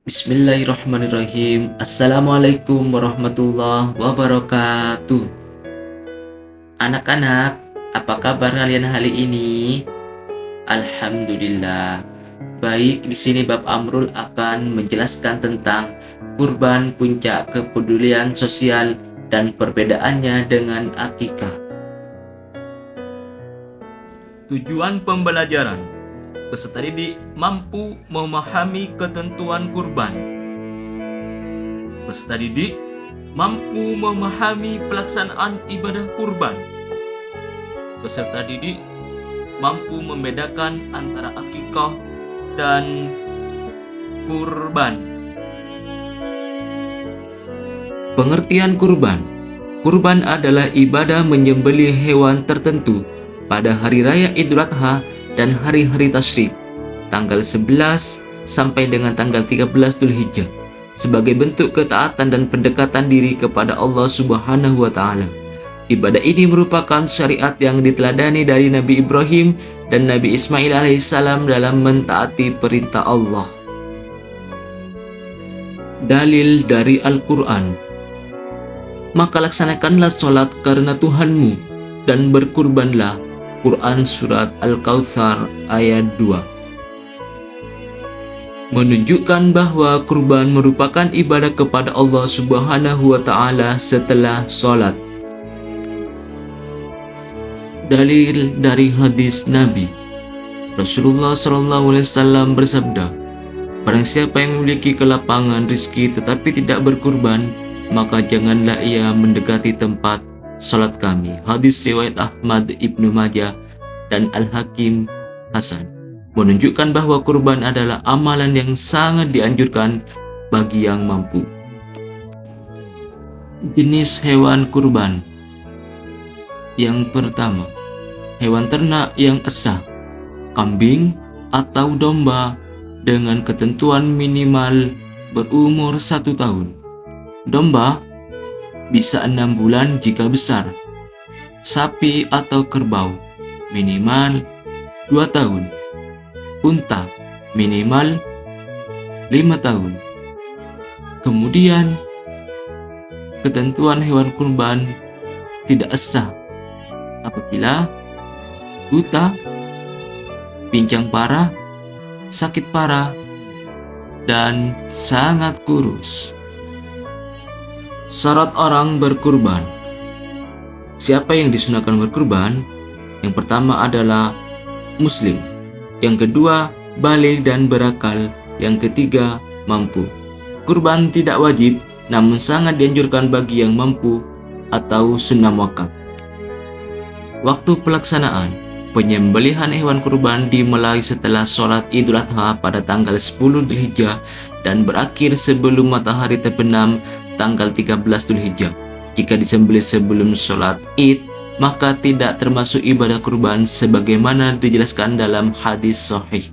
Bismillahirrahmanirrahim. Assalamualaikum warahmatullahi wabarakatuh. Anak-anak, apa kabar kalian hari ini? Alhamdulillah. Baik, di sini Bab Amrul akan menjelaskan tentang kurban, puncak kepedulian sosial dan perbedaannya dengan akikah. Tujuan pembelajaran: peserta didik mampu memahami ketentuan kurban. Peserta didik mampu memahami pelaksanaan ibadah kurban. Peserta didik mampu membedakan antara akikah dan kurban. Pengertian kurban. Kurban adalah ibadah menyembelih hewan tertentu pada hari raya Idul Adha dan hari-hari tasyrik, tanggal 11 sampai dengan tanggal 13 Dzulhijjah, sebagai bentuk ketaatan dan pendekatan diri kepada Allah Subhanahu wa taala. Ibadah ini merupakan syariat yang diteladani dari Nabi Ibrahim dan Nabi Ismail alaihissalam dalam mentaati perintah Allah. Dalil dari Al-Quran. Maka laksanakanlah sholat karena Tuhanmu dan berkurbanlah. Quran Surat Al-Kautsar ayat 2. Menunjukkan bahwa kurban merupakan ibadah kepada Allah Subhanahu wa taala setelah sholat. Dalil dari hadis Nabi. Rasulullah SAW bersabda, barang siapa yang memiliki kelapangan rezeki tetapi tidak berkurban, maka janganlah ia mendekati tempat salat kami. Hadis riwayat Ahmad, Ibnu Majah, dan Al-Hakim Hasan, menunjukkan bahwa kurban adalah amalan yang sangat dianjurkan bagi yang mampu. Jenis hewan kurban. Yang pertama, hewan ternak yang esa, kambing atau domba dengan ketentuan minimal berumur 1 tahun. Domba bisa 6 bulan jika besar. Sapi atau kerbau minimal 2 tahun. Unta minimal 5 tahun. Kemudian ketentuan hewan kurban tidak sah apabila buta, pincang parah, sakit parah, dan sangat kurus. Syarat orang berkurban. Siapa yang disunahkan berkurban? Yang pertama adalah muslim, yang kedua baligh dan berakal, yang ketiga mampu. Kurban tidak wajib, namun sangat dianjurkan bagi yang mampu atau sunnah muakkad. Waktu pelaksanaan. Penyembelihan hewan kurban dimulai setelah sholat Idul Adha pada tanggal 10 Dzulhijjah dan berakhir sebelum matahari terbenam tanggal 13 Dzulhijjah. Jika disembelih sebelum sholat Id, maka tidak termasuk ibadah kurban sebagaimana dijelaskan dalam hadis sahih.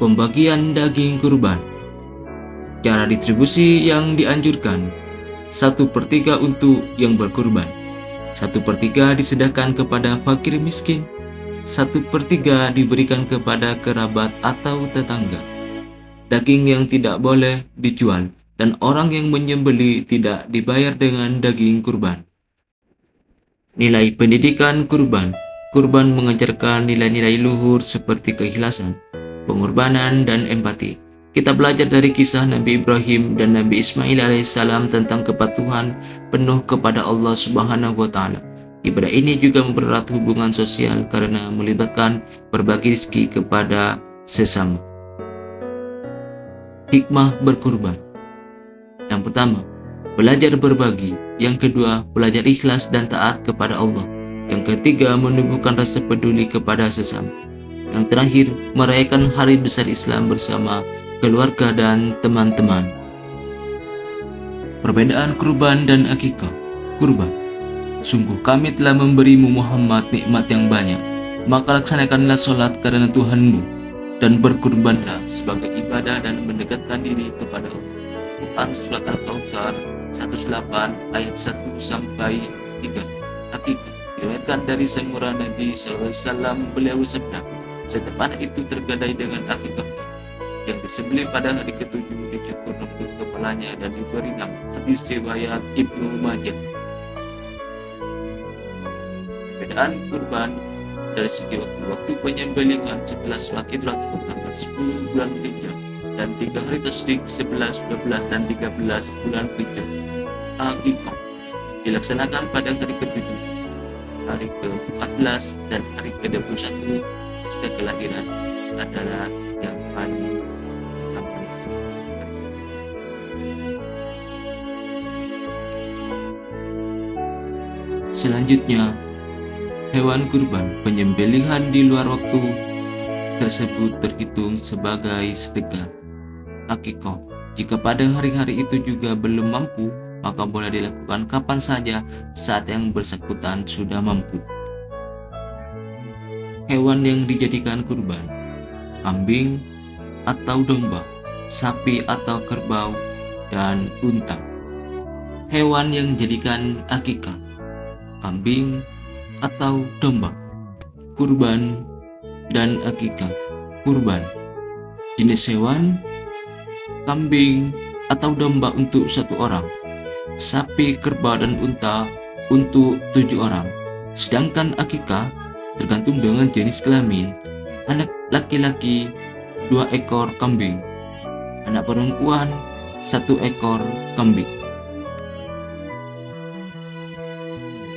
Pembagian daging kurban. Cara distribusi yang dianjurkan: 1/3 untuk yang berkurban, 1/3 disedekahkan kepada fakir miskin, 1/3 diberikan kepada kerabat atau tetangga. Daging yang tidak boleh dijual dan orang yang menyembelih tidak dibayar dengan daging kurban. Nilai pendidikan kurban. Kurban mengajarkan nilai-nilai luhur seperti keikhlasan, pengorbanan, dan empati. Kita belajar dari kisah Nabi Ibrahim dan Nabi Ismail alaihissalam tentang kepatuhan penuh kepada Allah Subhanahu wa taala. Ibadah ini juga mempererat hubungan sosial karena melibatkan berbagi rezeki kepada sesama. Hikmah berkurban. Yang pertama, belajar berbagi. Yang kedua, belajar ikhlas dan taat kepada Allah. Yang ketiga, menumbuhkan rasa peduli kepada sesama. Yang terakhir, merayakan hari besar Islam bersama keluarga dan teman-teman. Perbedaan kurban dan akikah. Kurban. Sungguh kami telah memberimu Muhammad nikmat yang banyak, maka laksanakanlah sholat karena Tuhanmu dan berkurbanlah sebagai ibadah dan mendekatkan diri kepada Allah. Quran Surat Al-Kautsar 18 ayat 1 sampai 3. Akikah. Diriwayatkan dari semurah Nabi SAW, beliau bersabda, setiap anak itu tergadai dengan akikah. yang disembelih pada hari ketujuh dicukur rambut kepalanya dan diberi nama. Hadis riwayat Ibnu Majah. Perbedaan kurban dari segi waktu penyembelihan 11 sholat Idul Adha tanggal 10 bulan Dzulhijjah dan 3 hari tasyrik 11, 12 dan 13 bulan Dzulhijjah. Akikah dilaksanakan pada hari ke-7, hari ke-14 dan hari ke-21 pasca kelahiran adalah yang paling utama. Selanjutnya, hewan kurban penyembelihan di luar waktu tersebut terhitung sebagai sedekah. Akikah, jika pada hari-hari itu juga belum mampu, maka boleh dilakukan kapan saja saat yang bersangkutan sudah mampu. Hewan yang dijadikan kurban: kambing atau domba, sapi atau kerbau, dan unta. Hewan yang dijadikan akikah: kambing atau domba. Kurban dan akikah. Kurban: jenis hewan: kambing atau domba untuk 1 orang, sapi, kerbau, dan unta untuk 7 orang. Sedangkan akikah tergantung dengan jenis kelamin. Anak laki-laki 2 ekor kambing, anak perempuan 1 ekor kambing.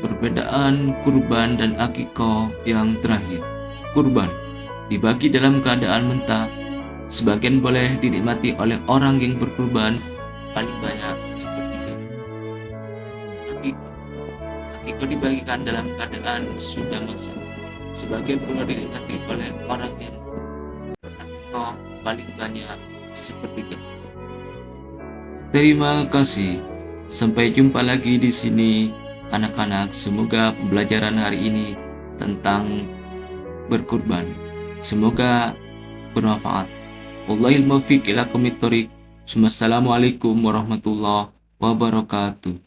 Perbedaan kurban dan akikah yang terakhir. Kurban dibagi dalam keadaan mentah. Sebagian boleh dinikmati oleh orang yang berkurban paling banyak sepertiga. Akikah dibagikan dalam keadaan sudah masak. Sebagian boleh dinikmati oleh orang yang berakikah paling banyak sepertiga. Terima kasih. Sampai jumpa lagi di sini, anak-anak. Semoga pembelajaran hari ini tentang berkurban semoga bermanfaat. Wallahil muwaffiq ila aqwamit thoriq. Wassalamualaikum warahmatullahi wabarakatuh.